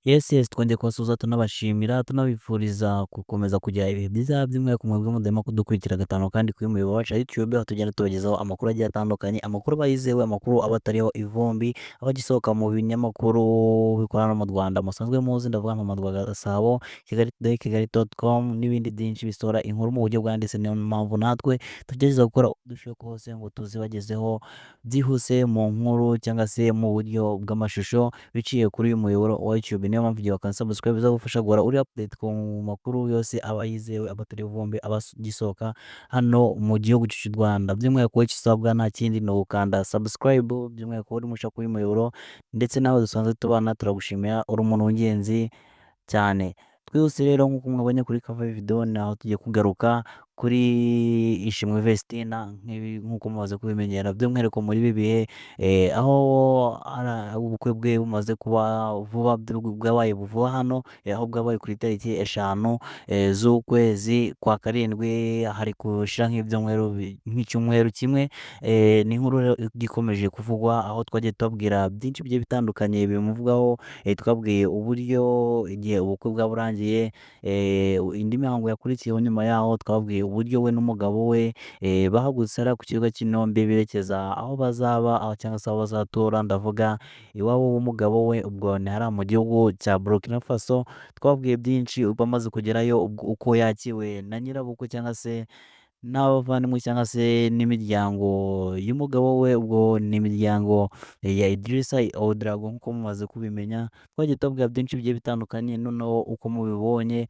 Yes, twongeye kubasuhuza tunabashimira, tunabifuriza gukomeza kugira ibihe byiza by'umwihariko mwebwe mudahwema kudukurikira gatanu kandi kuri muyoboro wacu wa YouTube, aho tugenda tubagezaho amakuru agiye atandukanye, amakuru aba yizewe, amakuru aba atariho ivumbi, aba agisohoka mu binyamakuru bikorera hano mu Rwanda musanzwe muzi, ndavuga nka Amarwa Gasabo, Kigali Today, Kigali.com n'ibindi byinshi bisohora inkuru mu buryo bwanditse. Niyo mpamvu natwe tugerageza gukora uko dushoboye kose ngo tuzibagezeho byihuse mu nkuru cyangwa se mu buryo bw'amashusho biciye kuri uyu muyoboro wa YouTube. Niyo mpamvu igihe wakanze subscribe bizagufasha guhora uri update ku makuru yose aba yizewe, aba atariho ivumbi, aba agisohoka hano mu gihugu cyacu cy'u Rwanda. By'umwihariko icyo usabwa nta kindi ni ugukanda subscribe, by'umwihariko uri mushya kuri uyu muyoboro ndetse nawe dusanzwe tubana, turagushimira, uri umuntu w'ingenzi cyane. Twihuse rero nk'uko mwabonye kuri cover video, naho tugiye kugaruka kuri Ishimwe Vestina nk'uko mumaze kubimenyera, by'umwihariko muri ibi bihe aho ubukwe bwe bumaze kuba vuba, bwabaye vuba hano, aho bwabaye kuri tariki 5 z'ukwezi kwa karindwi, hari gushira nk'icyumweru kimwe. Ni inkuru rero ikomeje kuvugwa, aho twagiye tubabwira byinshi bigiye bitandukanye bimuvugaho. Twabwiye uburyo igihe ubukwe bwaba burangiye, indi mihango yakurikiyeho nyuma yaho, twabwiye uburyo we n'umugabo we bahagurutse hariya ku kibuga cy'inombe berekeza aho bazaba, aho cyangwa se aho bazatura, ndavuga iwabo w'umugabo we, ubwo ni hariya mu gihugu cya Burkina Faso. Twabwiye byinshi bamaze kugerayo, uko yakiwe na nyirabukwe cyangwa se n'abavandimwe cyangwa se n'imiryango y'umugabo we, ubwo ni imiryango ya Idrissa Ouedraogo nk'uko mumaze kubimenya. Twagiye tubabwira byinshi bigiye bitandukanye, noneho uko mubibonye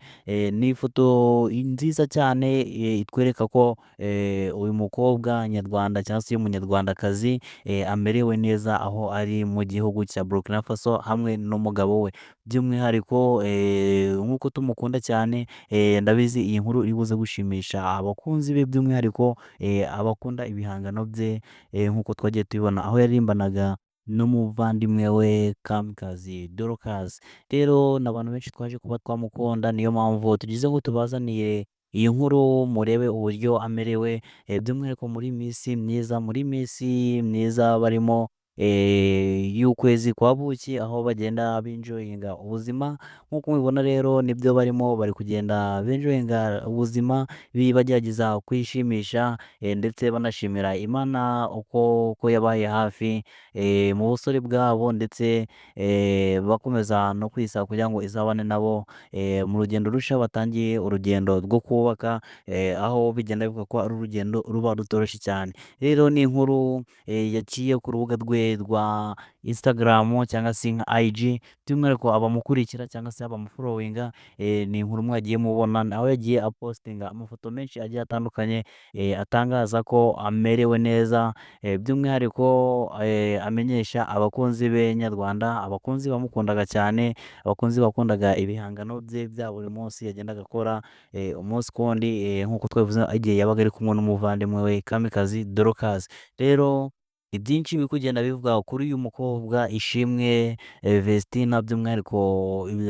ni ifoto nziza cyane itwereka ko uyu mukobwa nyarwanda cyangwa se y'umunyarwandakazi amerewe neza aho ari mu gihugu cya Burkina Faso hamwe n'umugabo we. By'umwihariko nk'uko tumukunda cyane, ndabizi iyi nkuru iri buze gushimisha abakunzi be, by'umwihariko abakunda ibihangano bye, nk'uko twagiye tubibona aho yaririmbanaga n'umuvandimwe we Kamikazi Dorcas. Rero n'abantu benshi twaje kuba twamukunda, niyo mpamvu tugize ngo tubazaniye iyi nkuru murebe uburyo amerewe, by'umwihariko muri iyi minsi myiza, muri iyi minsi myiza barimo y'ukwezi kwa buki, aho bagenda binjoyinga ubuzima. Nk'uko mubibona rero nibyo barimo, bari kugenda binjoyinga ubuzima, bagerageza kwishimisha, ndetse banashimira Imana uko yabaye hafi mu busore bwabo, ndetse bakomeza no kwisaba kugira ngo izabane nabo mu rugendo rushya batangiye, urugendo rwo kubaka, aho bigenda bivuga ko ari urugendo ruba rutoroshye cyane. Rero ni inkuru yaciye ku rubuga rwe rwa Instagram cyangwa se nka IG, by'umwihariko abamukurikira cyangwa se abamufollowinga, ni inkuru mwagiye mubona aho yagiye apostinga amafoto menshi agiye atandukanye, atangaza ko amerewe neza, by'umwihariko amenyesha abakunzi be nyarwanda, abakunzi bamukundaga cyane, abakunzi bakundaga ibihangano bye bya buri munsi yagendaga akora umunsi ku wundi, nk'uko twabivuze igihe yabaga ari kumwe n'umuvandimwe we Kamikazi Dorcas. Rero ibyinshi biri kugenda bivuga kuri uyu mukobwa Ishimwe Vestina, by'umwihariko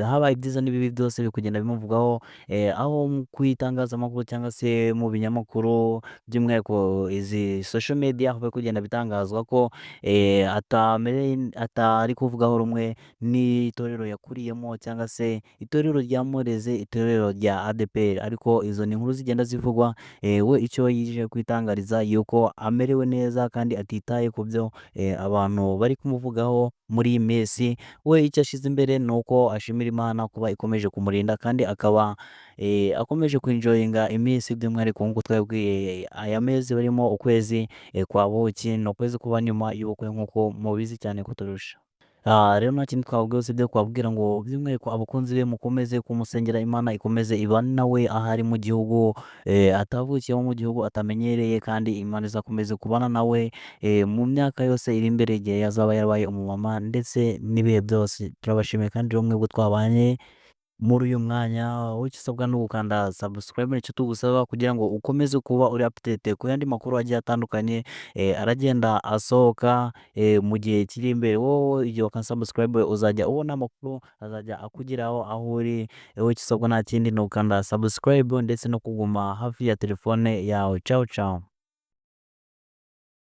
habaye ibyiza n'ibibi byose biri kugenda bimuvugaho, aho ku itangazamakuru cyangwa se mu binyamakuru, by'umwihariko izi social media, aho bari kugenda bitangazwa ko atari kuvugaho rumwe n'itorero yakuriyemo cyangwa se itorero ryamureze, itorero rya ADEPR, ariko izo ni inkuru zigenda zivugwa. We icyo yije kwitangariza yuko amerewe neza kandi atitaye ku byo abantu bari kumuvugaho muri iyi minsi. We icyo ashyize imbere ni uko ashimira Imana kuba ikomeje kumurinda, kandi akaba akomeje kwinjoyinga iminsi, by'umwihariko nk'uko twabwiye aya mezi barimo ukwezi kwa buki, ni ukwezi kuba nyuma y'ubukwe nk'uko mubizi cyane kuturusha. Rero nta kindi twababwira usibye kubabwira ngo by'umwihariko abakunzi be mukomeze kumusengera, Imana ikomeze ibane nawe aho ari mu gihugu atavukiyemo, mu gihugu atamenyereye, kandi Imana izakomeze kubana nawe mu myaka yose iri imbere, igihe yazaba yarabaye umumama ndetse n'ibihe byose. Turabashimiye kandi rero mwebwe twabanye muri uyu mwanya. Icyo usabwa ni ugukanda subscribe, nicyo tugusaba kugira ngo ukomeze kuba uri update ku yandi makuru agiye atandukanye aragenda asohoka mu gihe kiri imbere. Wowe igihe wakanda subscribe uzajya ubona amakuru azajya akugeraho aho uri. Wowe icyo usabwa nta kindi ni ugukanda subscribe ndetse no kuguma hafi ya telefone yawe. Ciao ciao.